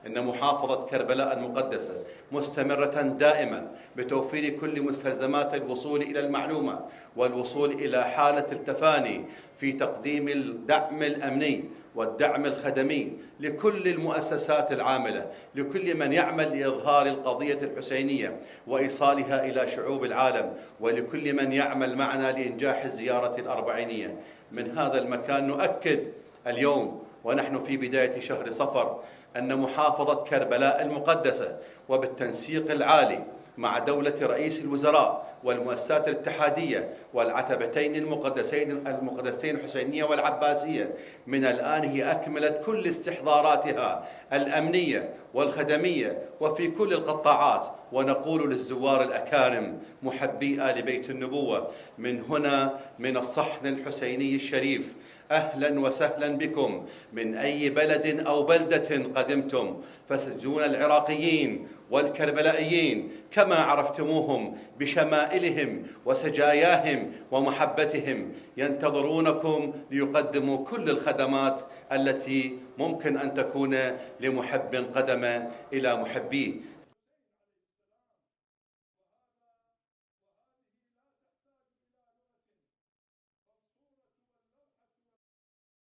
إن محافظة كربلاء المقدسة مستمرة دائما بتوفير كل مستلزمات الوصول إلى المعلومة والوصول إلى حالة التفاني في تقديم الدعم الأمني والدعم الخدمي لكل المؤسسات العاملة، لكل من يعمل لإظهار القضية الحسينية وإيصالها إلى شعوب العالم، ولكل من يعمل معنا لإنجاح الزيارة الأربعينية. من هذا المكان نؤكد اليوم ونحن في بداية شهر صفر أن محافظة كربلاء المقدسة وبالتنسيق العالي مع دولة رئيس الوزراء والمؤسسات الاتحادية والعتبتين المقدستين الحسينية والعباسية من الآن هي أكملت كل استحضاراتها الأمنية والخدمية وفي كل القطاعات، ونقول للزوار الأكارم محبي آل بيت النبوة من هنا من الصحن الحسيني الشريف: أهلا وسهلا بكم من أي بلد أو بلدة قدمتم، فستجدون العراقيين والكربلائيين كما عرفتموهم بشمائلهم وسجاياهم ومحبتهم ينتظرونكم ليقدموا كل الخدمات التي ممكن أن تكون لمحب قدم إلى محبيه.